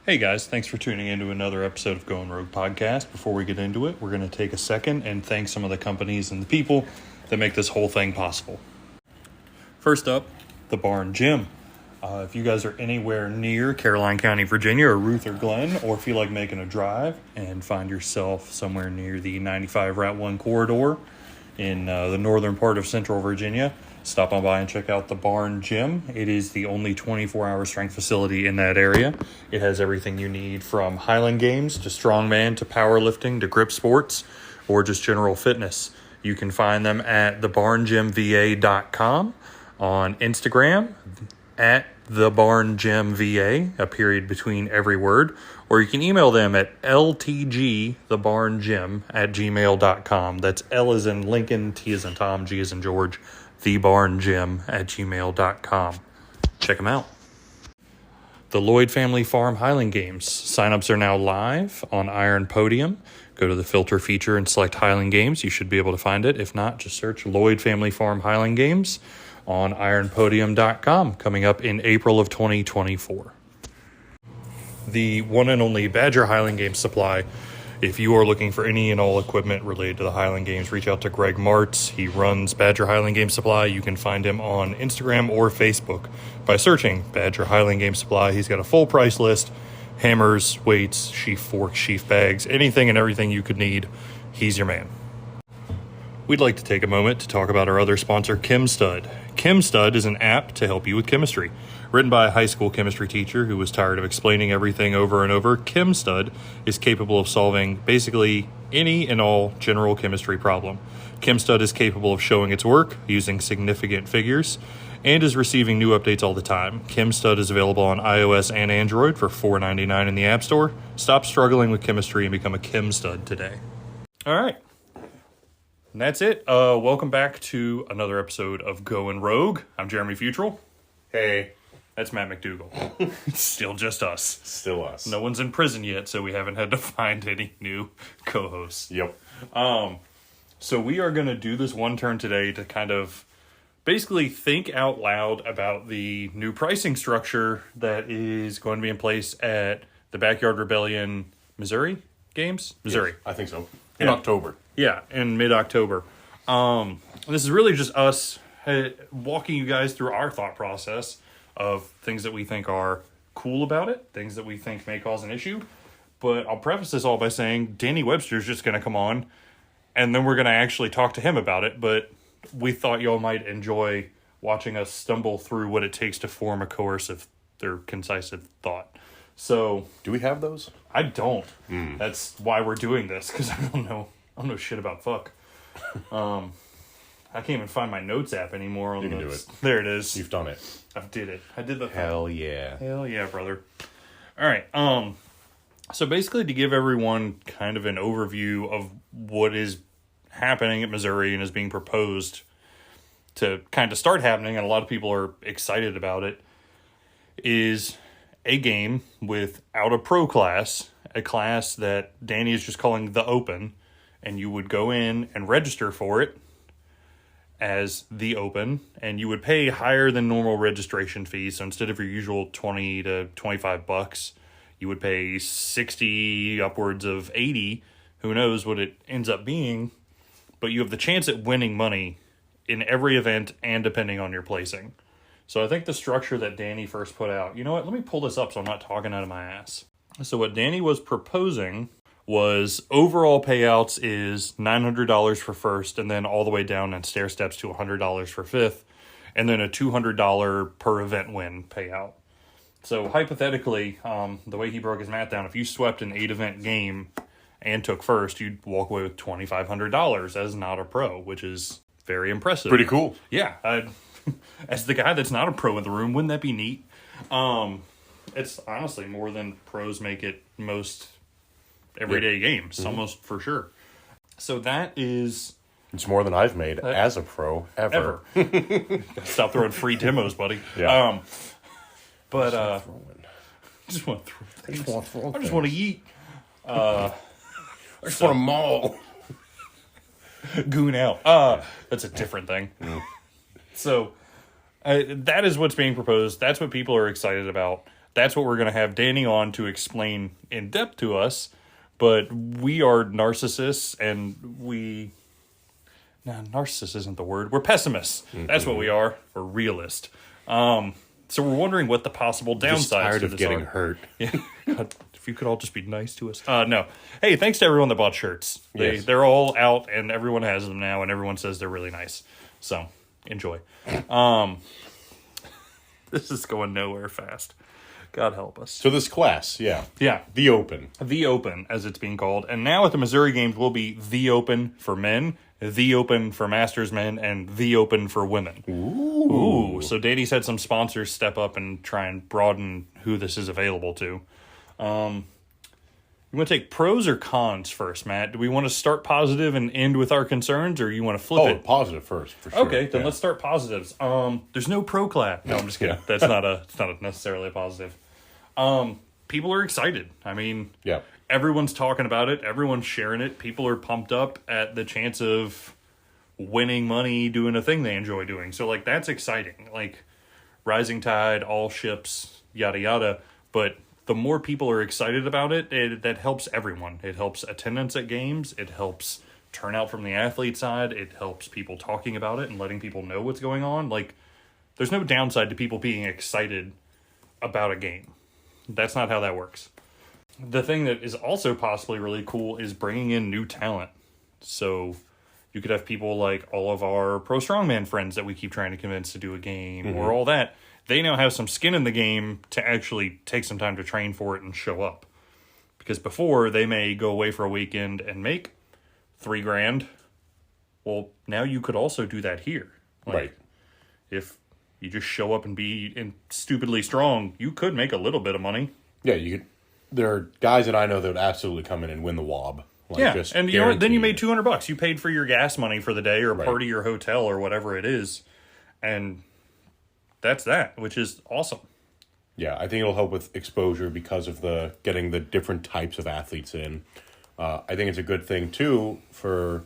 Hey guys, thanks for tuning in to another episode of Going Rogue Podcast. Before we get into it, we're going to take a second and thank some of the companies and the people that make this whole thing possible. First up, the Barn Gym. If you guys are anywhere near Caroline County, Virginia, or Ruth or Glenn, or feel like making a drive and find yourself somewhere near the 95 Route 1 corridor in the northern part of Central Virginia, stop on by and check out the Barn Gym. It is the only 24-hour strength facility in that area. It has everything you need from Highland Games to strongman to powerlifting to grip sports or just general fitness. You can find them at thebarngymva.com, on Instagram at thebarngymva, a period between every word, or you can email them at ltgthebarngym@gmail.com. That's L as in Lincoln, T as in Tom, G as in George, thebarngym@gmail.com. Check them out. The Lloyd Family Farm Highland Games. Signups are now live on Iron Podium. Go to the filter feature and select Highland Games. You should be able to find it. If not, just search Lloyd Family Farm Highland Games on ironpodium.com, coming up in April of 2024. The one and only Badger Highland Games supply. If you are looking for any and all equipment related to the Highland Games, reach out to Greg Martz. He runs Badger Highland Games Supply. You can find him on Instagram or Facebook by searching Badger Highland Games Supply. He's got a full price list: hammers, weights, sheaf forks, sheaf bags, anything and everything you could need. He's your man. We'd like to take a moment to talk about our other sponsor, ChemStud. ChemStud is an app to help you with chemistry. Written by a high school chemistry teacher who was tired of explaining everything over and over, ChemStud is capable of solving basically any and all general chemistry problem. ChemStud is capable of showing its work using significant figures and is receiving new updates all the time. ChemStud is available on iOS and Android for $4.99 in the App Store. Stop struggling with chemistry and become a ChemStud today. All right. And that's it. Welcome back to another episode of Going Rogue. I'm Jeremy Futrell. Hey. That's Matt McDougall. Still just us. Still us. No one's in prison yet, so we haven't had to find any new co-hosts. Yep. So we are going to do this one turn today to kind of basically think out loud about the new pricing structure that is going to be in place at the Backyard Rebellion Missouri Games? Missouri. Yes, I think so. In October. Yeah, in mid-October. This is really just us walking you guys through our thought process of things that we think are cool about it, things that we think may cause an issue. But I'll preface this all by saying Danny Webster's just going to come on, and then we're going to actually talk to him about it. But we thought y'all might enjoy watching us stumble through what it takes to form a coercive or concise thought. So, do we have those? I don't. That's why we're doing this, because I don't know shit about fuck. I can't even find my notes app anymore. You can do it. There it is. You've done it. I did it. I did the Hell yeah. Hell yeah, brother. All right. So basically, to give everyone kind of an overview of what is happening at Missouri and is being proposed to kind of start happening, and a lot of people are excited about it, is a game without a pro class, a class that Danny is just calling the Open, and you would go in and register for it as the Open, and you would pay higher than normal registration fees. So instead of your usual $20 to $25, you would pay 60, upwards of 80. Who knows what it ends up being, but you have the chance at winning money in every event and depending on your placing. So I think the structure that Danny first put out, you know what, let me pull this up so I'm not talking out of my ass. So what Danny was proposing was overall payouts is $900 for first, and then all the way down in stair steps to $100 for fifth, and then a $200 per event win payout. So hypothetically, the way he broke his math down, if you swept an 8-event game and took first, you'd walk away with $2,500 as not a pro, which is very impressive. Pretty cool. Yeah. As the guy that's not a pro in the room, wouldn't that be neat? It's honestly more than pros make it most everyday games, almost for sure. So that is... It's more than I've made as a pro ever. Stop throwing free demos, buddy. Yeah. But I just want to throw things. I just want to eat. I just want to maul. Goon out. That's a different thing. So that is what's being proposed. That's what people are excited about. that's what we're going to have Danny on to explain in depth to us. But we are narcissists, and narcissist isn't the word. We're pessimists. That's what we are. We're realist. So we're wondering what the possible downsides Just tired to of this getting are. hurt. Yeah. God, if you could all just be nice to us. No. Hey, thanks to everyone that bought shirts. Yes. They're all out, and everyone has them now, and everyone says they're really nice. So, enjoy. This is going nowhere fast. God help us. So this class, yeah. Yeah. The Open. The Open, as it's being called. And now at the Missouri Games will be The Open for men, The Open for Masters men, and The Open for women. Ooh. So Danny's had some sponsors step up and try and broaden who this is available to. You want to take pros or cons first, Matt? Do we want to start positive and end with our concerns, or you want to flip it? Positive first, for sure. Okay, then let's start positives. There's no pro class. No, I'm just kidding. Yeah. That's not necessarily a positive. People are excited. I mean, Yeah. everyone's talking about it. Everyone's sharing it. People are pumped up at the chance of winning money doing a thing they enjoy doing. So, like, that's exciting. Like, rising tide, all ships, yada, yada. But the more people are excited about it, that helps everyone. It helps attendance at games. It helps turnout from the athlete side. It helps people talking about it and letting people know what's going on. Like, there's no downside to people being excited about a game. That's not how that works. The thing that is also possibly really cool is bringing in new talent. So you could have people like all of our pro strongman friends that we keep trying to convince to do a game or all that. They now have some skin in the game to actually take some time to train for it and show up. Because before, they may go away for a weekend and make $3,000. Well, now you could also do that here. Like, Right. If you just show up and be stupidly strong, you could make a little bit of money. Yeah, you could. There are guys that I know that would absolutely come in and win the WOB. Like, Yeah, just and you know what? Then you made guaranteed. $200. You paid for your gas money for the day, or Right. party, or hotel, or whatever it is, and that's that, which is awesome. Yeah, I think it'll help with exposure because of the getting the different types of athletes in. I think it's a good thing too for,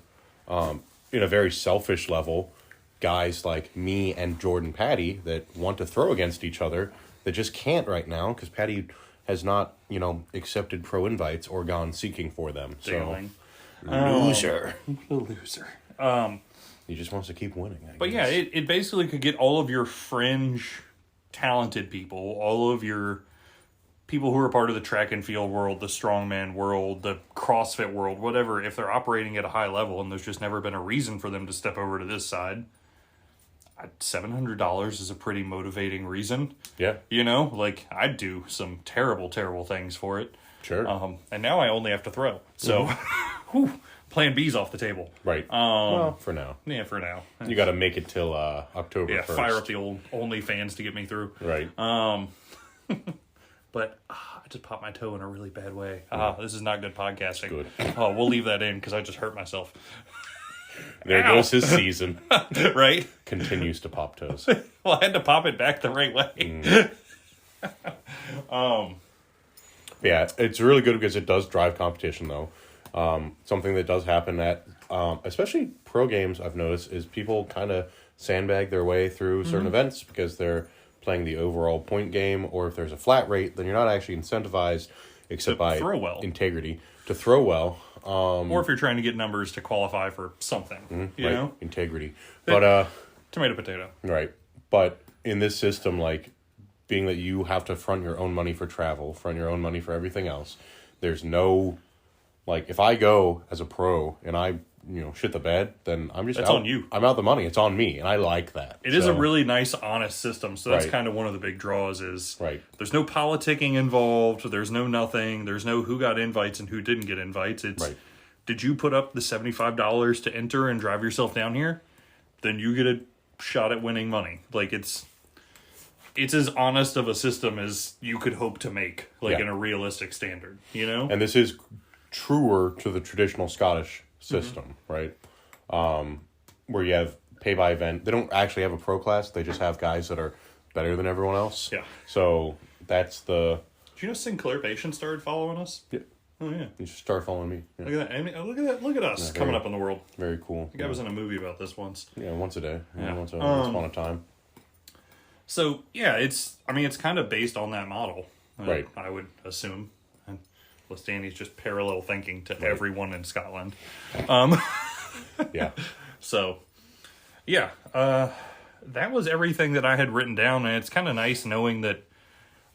in a very selfish level, guys like me and Jordan Patty that want to throw against each other that just can't right now because Patty has not, accepted pro invites or gone seeking for them. Dangling. Loser. Loser. He just wants to keep winning. I But guess. yeah, it basically could get all of your fringe talented people, all of your people who are part of the track and field world, the strongman world, the CrossFit world, whatever, if they're operating at a high level and there's just never been a reason for them to step over to this side, $700 is a pretty motivating reason. Yeah. Like, I'd do some terrible, terrible things for it. Sure. And now I only have to throw. So, plan B's off the table. Right. Well, for now. Yeah, for now. You got to make it till October Yeah, 1st. fire up the old OnlyFans to get me through. Right. But I just popped my toe in a really bad way. This is not good podcasting. Good. Oh, we'll leave that in because I just hurt myself. There Ow. goes his season. Right? Continues to pop toes. Well, I had to pop it back the right way. Yeah, it's really good because it does drive competition, though. Something that does happen at, especially pro games, I've noticed, is people kind of sandbag their way through certain events because they're playing the overall point game, or if there's a flat rate, then you're not actually incentivized, except by throw well. integrity, to throw well. Or if you're trying to get numbers to qualify for something, you know? Integrity. But, Tomato, potato. right. But in this system, like, being that you have to front your own money for travel, front your own money for everything else, there's no, like, if I go as a pro and I, shit the bed, then I'm just That's out. on you. I'm out the money. It's on me, and I like that. It is a really nice, honest system. So that's Right. kind of one of the big draws is Right. there's no politicking involved. There's no nothing. There's no who got invites and who didn't get invites. It's, Right. did you put up the $75 to enter and drive yourself down here? Then you get a shot at winning money. Like, it's as honest of a system as you could hope to make, like, Yeah. in a realistic standard, you know? And this is truer to the traditional Scottish system, right? Where you have pay by event. They don't actually have a pro class. They just have guys that are better than everyone else. Yeah. So that's the... Did you know Sinclair Patient started following us? Yeah. Oh, yeah. You should start following me. Yeah. Look at that. I mean, look at that. Look at us Yeah, coming very- up in the world. Very cool. I think I was in a movie about this once. Yeah, once a day. Yeah. Once upon a time. So, yeah, it's kind of based on that model. Right. I would assume. And Danny's just parallel thinking to everyone in Scotland. Yeah. So, yeah, that was everything that I had written down, and it's kind of nice knowing that,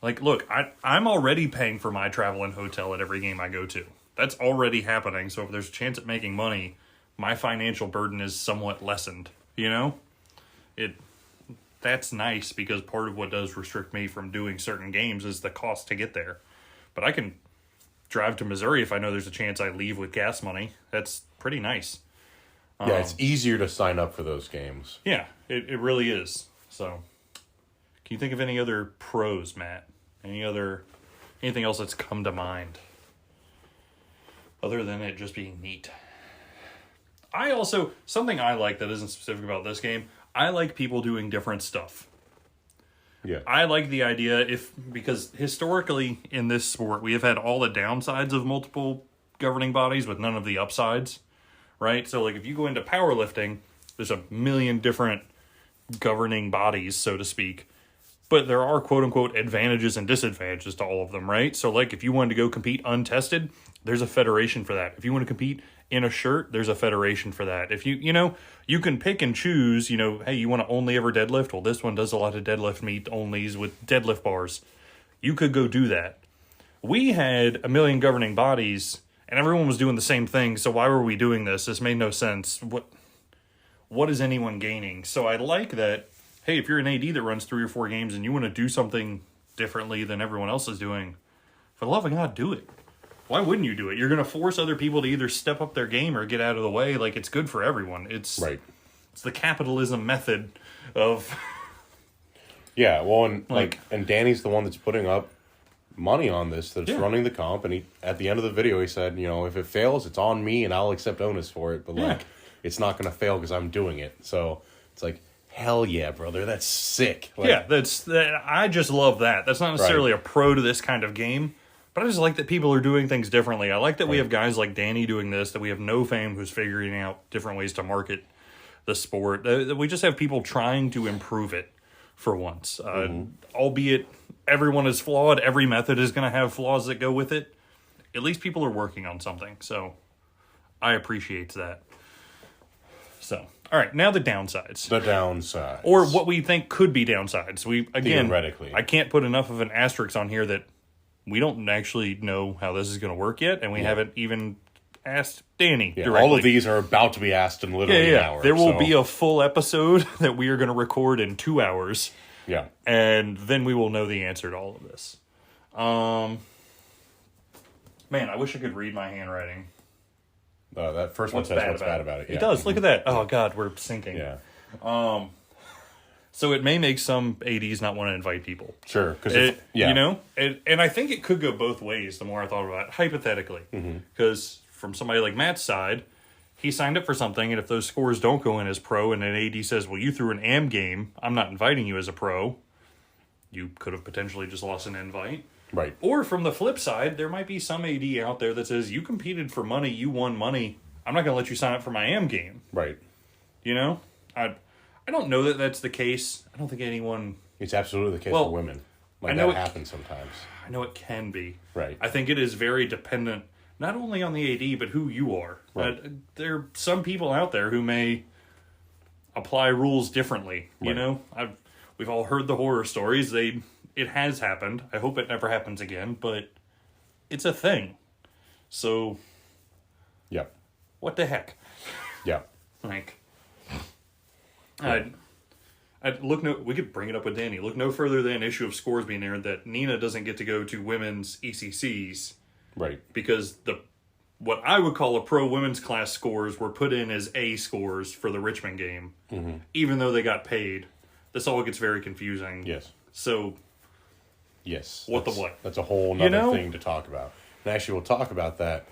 like, look, I'm already paying for my travel and hotel at every game I go to. That's already happening, so if there's a chance at making money, my financial burden is somewhat lessened, you know? That's nice, because part of what does restrict me from doing certain games is the cost to get there. But I can drive to Missouri if I know there's a chance I leave with gas money. That's pretty nice. Yeah, it's easier to sign up for those games. Yeah, it really is. So, can you think of any other pros, Matt? Anything else that's come to mind? Other than it just being neat. Something I like that isn't specific about this game, I like people doing different stuff. Yeah. I like the idea because historically in this sport, we have had all the downsides of multiple governing bodies with none of the upsides, right? So, like, if you go into powerlifting, there's a million different governing bodies, so to speak. But there are quote-unquote advantages and disadvantages to all of them, right? So, like, if you wanted to go compete untested, there's a federation for that. If you want to compete in a shirt, there's a federation for that. If you can pick and choose, hey, you want to only ever deadlift? Well, this one does a lot of deadlift meet onlys with deadlift bars. You could go do that. We had a million governing bodies, and everyone was doing the same thing, so why were we doing this? This made no sense. What is anyone gaining? So I like that, hey, if you're an AD that runs 3 or 4 games and you want to do something differently than everyone else is doing, for the love of God, do it. Why wouldn't you do it? You're going to force other people to either step up their game or get out of the way. Like, it's good for everyone. It's the capitalism method of... Yeah, well, and Danny's the one that's putting up money on this, that's running the comp, and at the end of the video he said, if it fails, it's on me and I'll accept onus for it, but it's not going to fail because I'm doing it. So it's like, hell yeah, brother, that's sick. Like, I just love that. That's not necessarily a pro to this kind of game, but I just like that people are doing things differently. I like that we have guys like Danny doing this, that we have No Fame who's figuring out different ways to market the sport. We just have people trying to improve it for once. Albeit everyone is flawed, every method is going to have flaws that go with it. At least people are working on something, so I appreciate that. So, all right, now the downsides. The downsides. Or what we think could be downsides. Theoretically. I can't put enough of an asterisk on here that we don't actually know how this is going to work yet, and we haven't even asked Danny directly. All of these are about to be asked in literally an hour. There will be a full episode that we are going to record in 2 hours. Yeah. And then we will know the answer to all of this. Man, I wish I could read my handwriting. That first one says what's bad about it. It does. Look at that. Oh, God, we're sinking. Yeah. So it may make some ADs not want to invite people. Sure. Because and I think it could go both ways the more I thought about it, hypothetically. Because from somebody like Matt's side, he signed up for something, and if those scores don't go in as pro, and an AD says, well, you threw an AM game, I'm not inviting you as a pro, you could have potentially just lost an invite. Right. Or from the flip side, there might be some AD out there that says, you competed for money, you won money, I'm not going to let you sign up for my AM game. Right. I don't know that that's the case. I don't think anyone... It's absolutely the case for women. That happens sometimes. I know it can be. Right. I think it is very dependent, not only on the AD, but who you are. Right. There are some people out there who may apply rules differently. Right. We've all heard the horror stories. It has happened. I hope it never happens again, but it's a thing. So... Yep. What the heck? Yeah. We could bring it up with Danny. Look no further than an issue of scores being there that Nina doesn't get to go to women's ECCs. Right. Because what I would call a pro women's class scores were put in as A scores for the Richmond game. Even though they got paid. This all gets very confusing. Yes. So... Yes. What? That's a whole nother thing to talk about. And actually, we'll talk about that,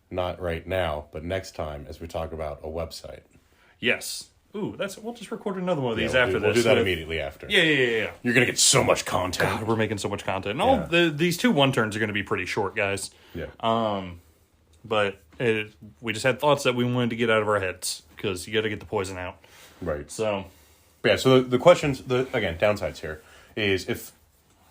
not right now, but next time as we talk about a website. Yes. Ooh, we'll just record another one of these after this. We'll do that immediately after. Yeah. You're going to get so much content. God, we're making so much content. And these 2 one-turns are going to be pretty short, guys. Yeah. But we just had thoughts that we wanted to get out of our heads, because you got to get the poison out. Right. So... Yeah, so the questions, again, downsides here, is if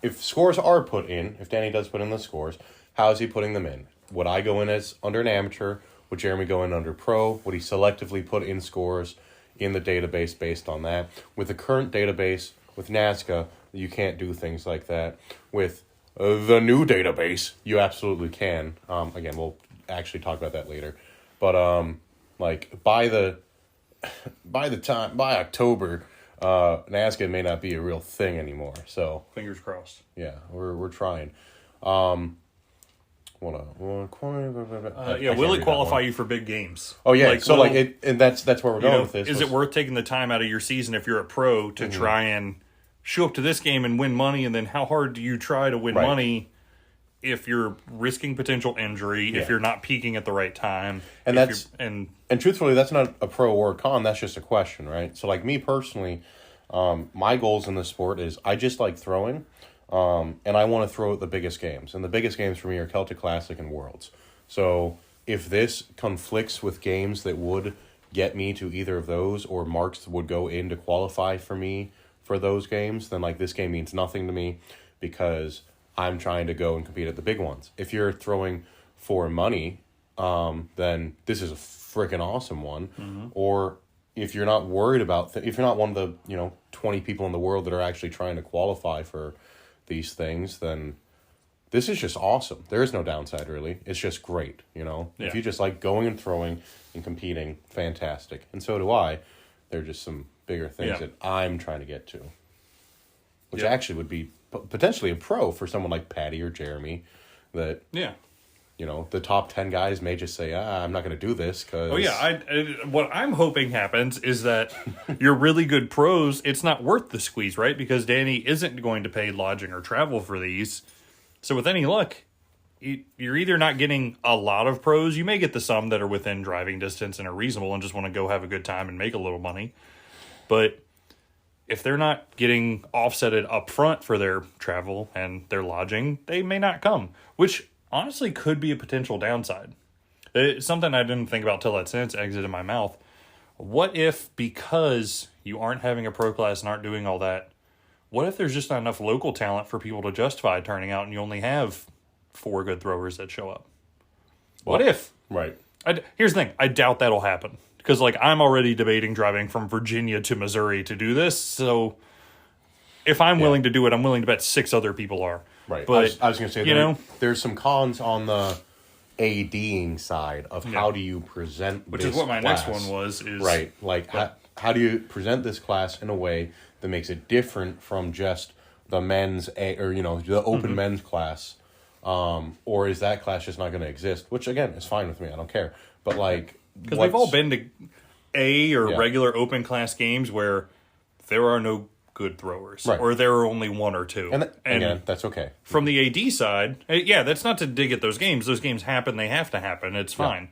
if scores are put in, if Danny does put in the scores, how is he putting them in? Would I go in as under an amateur? Would Jeremy go in under pro? Would he selectively put in scores in the database based on that? With the current database, with NASCA, you can't do things like that. With the new database, you absolutely can. Again, we'll actually talk about that later. But like by October, NASCA may not be a real thing anymore. So Fingers crossed. yeah, we're trying. Will it qualify you for big games? Oh yeah, and that's where we're going with this. Is it worth taking the time out of your season if you're a pro to try and show up to this game and win money? And then how hard do you try to win money if you're risking potential injury, if you're not peaking at the right time? And truthfully, that's not a pro or a con. That's just a question, right? So like me personally, my goals in this sport is I just like throwing. And I want to throw at the biggest games. And the biggest games for me are Celtic Classic and Worlds. So if this conflicts with games that would get me to either of those, or marks would go in to qualify for me for those games, then like this game means nothing to me because I'm trying to go and compete at the big ones. If you're throwing for money, then this is a freaking awesome one. Mm-hmm. Or if you're not worried about, if you're not one of the 20 people in the world that are actually trying to qualify for these things, then this is just awesome. There is no downside, really. It's just great, If you just like going and throwing and competing, fantastic. And so do I. There are just some bigger things that I'm trying to get to, which actually would be potentially a pro for someone like Patty or Jeremy. That the top 10 guys may just say, I'm not going to do this because... what I'm hoping happens is that you're really good pros. It's not worth the squeeze, right? Because Danny isn't going to pay lodging or travel for these. So with any luck, you're either not getting a lot of pros. You may get the some that are within driving distance and are reasonable and just want to go have a good time and make a little money. But if they're not getting offsetted up front for their travel and their lodging, they may not come, which... honestly could be a potential downside. It's something I didn't think about till that sentence exited my mouth. What if, because you aren't having a pro class and aren't doing all that, what if there's just not enough local talent for people to justify turning out and you only have 4 good throwers that show up? What if? Right. Here's the thing. I doubt that'll happen. Because I'm already debating driving from Virginia to Missouri to do this. So if I'm willing to do it, I'm willing to bet 6 other people are. Right. But, I was going to say, there's some cons on the ADing side of how do you present which this is what my class. next one was. Is right. Like, how do you present this class in a way that makes it different from just the men's, the open men's class? Or is that class just not going to exist? Which, again, is fine with me. I don't care. But, because we've all been to regular open class games where there are no good throwers, or there are only 1 or 2. And again, that's okay. From the AD side, that's not to dig at those games. Those games happen, they have to happen. It's fine.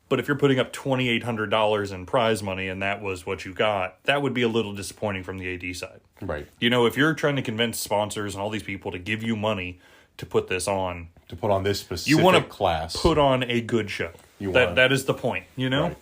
But if you're putting up $2,800 in prize money and that was what you got, that would be a little disappointing from the AD side. Right. If you're trying to convince sponsors and all these people to give you money to put this on, to put on this specific you want to class, put on a good show. That is the point, Right.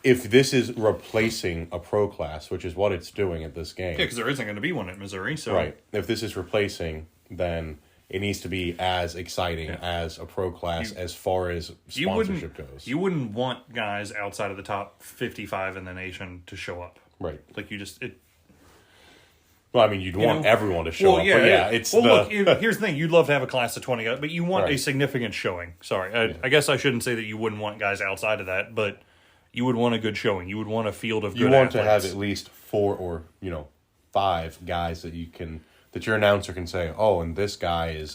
If this is replacing a pro class, which is what it's doing at this game. Yeah, because there isn't going to be one at Missouri. So. Right. If this is replacing, then it needs to be as exciting as a pro class as far as sponsorship goes. You wouldn't want guys outside of the top 55 in the nation to show up. Right. Well, I mean, you'd want everyone to show up. Yeah, but it's look, here's the thing. You'd love to have a class of 20 guys, but you want a significant showing. Sorry. I guess I shouldn't say that you wouldn't want guys outside of that, but you would want a good showing. You would want a field of good athletes. You want to have at least 4 or, 5 guys that your announcer can say, oh, and this guy is,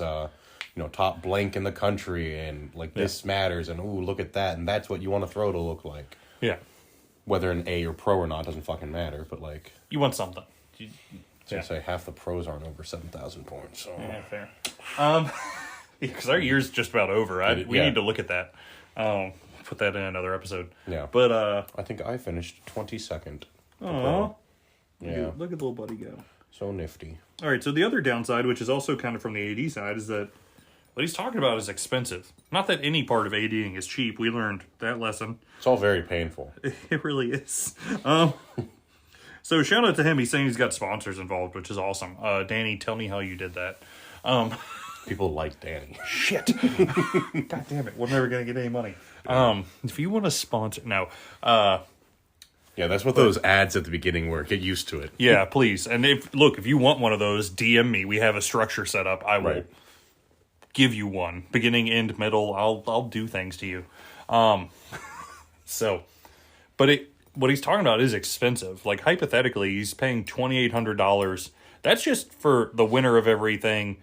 top blank in the country, and, this matters, and, ooh, look at that, and that's what you want to throw to look like. Yeah. Whether an A or pro or not doesn't fucking matter, but, you want something. Say half the pros aren't over 7,000 points. So. Yeah, fair. Because our year's just about over. We need to look at that. Put that in another episode. Yeah. But I think I finished 22nd. Oh. Yeah. Look at little buddy go. So nifty. All right. So the other downside, which is also kind of from the AD side, is that what he's talking about is expensive. Not that any part of ADing is cheap. We learned that lesson. It's all very painful. It really is. So shout out to him. He's saying he's got sponsors involved, which is awesome. Danny, tell me how you did that. People like Danny. Shit. God damn it. We're never going to get any money. If you want to sponsor... No. Yeah, that's what those ads at the beginning were. Get used to it. Yeah, please. And if you want one of those, DM me. We have a structure set up. I will give you one. Beginning, end, middle. I'll do things to you. What he's talking about is expensive. Like, hypothetically, he's paying $2,800. That's just for the winner of everything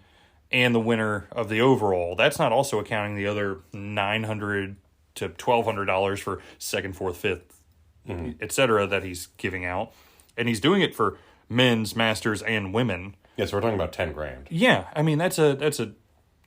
and the winner of the overall. That's not also accounting the other $900 to $1,200 for second, fourth, fifth, etc. that he's giving out. And he's doing it for men's, masters, and women. Yeah, so we're talking about $10,000. Yeah, I mean, that's a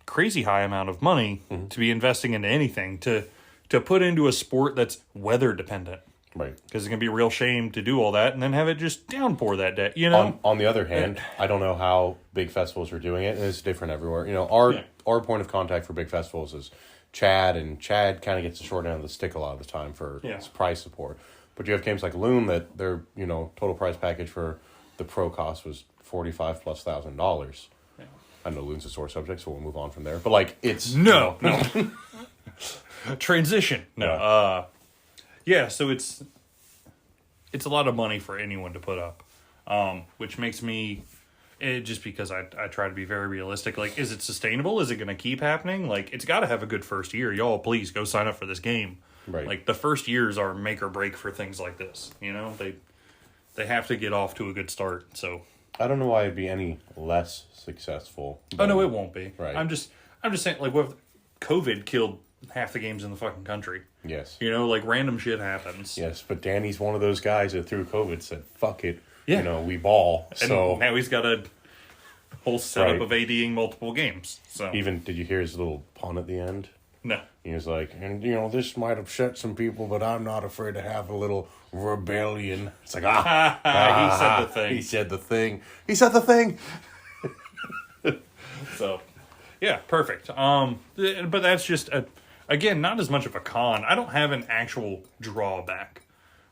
crazy high amount of money to be investing into anything, to put into a sport that's weather dependent. Right. Because it's going to be a real shame to do all that and then have it just downpour that day, you know? On the other hand, I don't know how big festivals are doing it, and it's different everywhere. You know, our point of contact for big festivals is Chad, and Chad kind of gets the short end of the stick a lot of the time for price support. But you have games like Loom that their, total price package for the pro cost was $45,000+. Yeah. I know Loom's a sore subject, so we'll move on from there. But, like, it's... No. Transition. No. Yeah, so it's a lot of money for anyone to put up, which makes me, just because I try to be very realistic, like, is it sustainable? Is it going to keep happening? Like, it's got to have a good first year. Y'all, please go sign up for this game. Right. Like, the first years are make or break for things like this, They have to get off to a good start, so. I don't know why it'd be any less successful. Oh, no, it won't be. Right. I'm just saying, like, what if COVID killed half the games in the fucking country? Yes. Like, random shit happens. Yes, but Danny's one of those guys that through COVID said, fuck it. Yeah. We ball. And so now he's got a whole setup of ADing multiple games. So even, did you hear his little pun at the end? No. He was like, and this might upset some people, but I'm not afraid to have a little rebellion. It's like, he said the thing. He said the thing. He said the thing. So, yeah, perfect. But that's just again, not as much of a con. I don't have an actual drawback.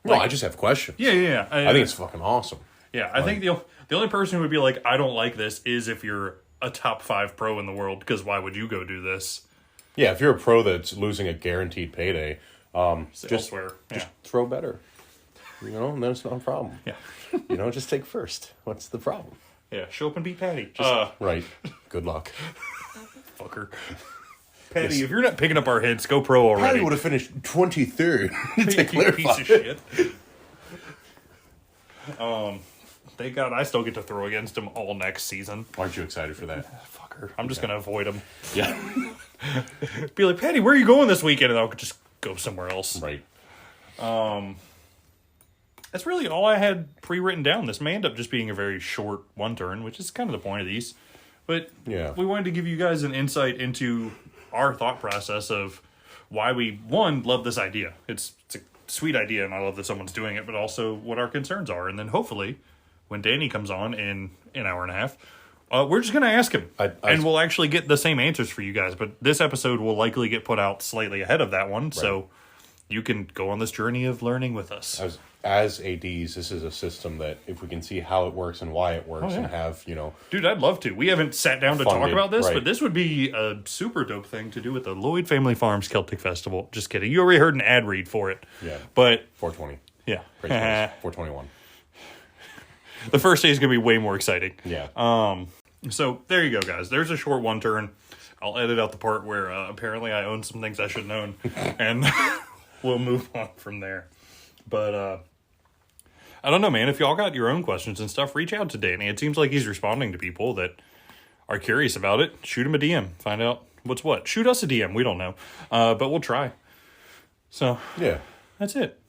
No, I just have questions. Yeah. I think it's fucking awesome. Yeah, I think the only person who would be like, I don't like this, is if you're a top 5 pro in the world, because why would you go do this? Yeah, if you're a pro that's losing a guaranteed payday, just throw better. And then it's not a problem. Yeah. Just take first. What's the problem? Yeah, show up and beat Patty. Right. Good luck. Fucker. Patty, if you're not picking up our hits, go pro already. Patty would have finished 23rd. You piece of shit. Thank God I still get to throw against him all next season. Aren't you excited for that? Fucker. I'm just going to avoid him. Yeah. Be like, Patty, where are you going this weekend? And I'll just go somewhere else. Right. That's really all I had pre-written down. This may end up just being a very short one turn, which is kind of the point of these. But we wanted to give you guys an insight into our thought process of why we, one, love this idea. It's a sweet idea, and I love that someone's doing it, but also what our concerns are. And then hopefully, when Danny comes on in an hour and a half, we're just going to ask him. And we'll actually get the same answers for you guys. But this episode will likely get put out slightly ahead of that one. Right. So you can go on this journey of learning with us. As ADs, this is a system that if we can see how it works and why it works and have, Dude, I'd love to. We haven't sat down to talk about this, right. But this would be a super dope thing to do with the Lloyd Family Farms Celtic Festival. Just kidding. You already heard an ad read for it. Yeah. But 420. Yeah. 421. The first day is going to be way more exciting. Yeah. So there you go, guys. There's a short one turn. I'll edit out the part where apparently I own some things I shouldn't own. And we'll move on from there. But I don't know, man. If y'all got your own questions and stuff, reach out to Danny. It seems like he's responding to people that are curious about it. Shoot him a DM. Find out what's what. Shoot us a DM. We don't know. But we'll try. So, yeah. That's it.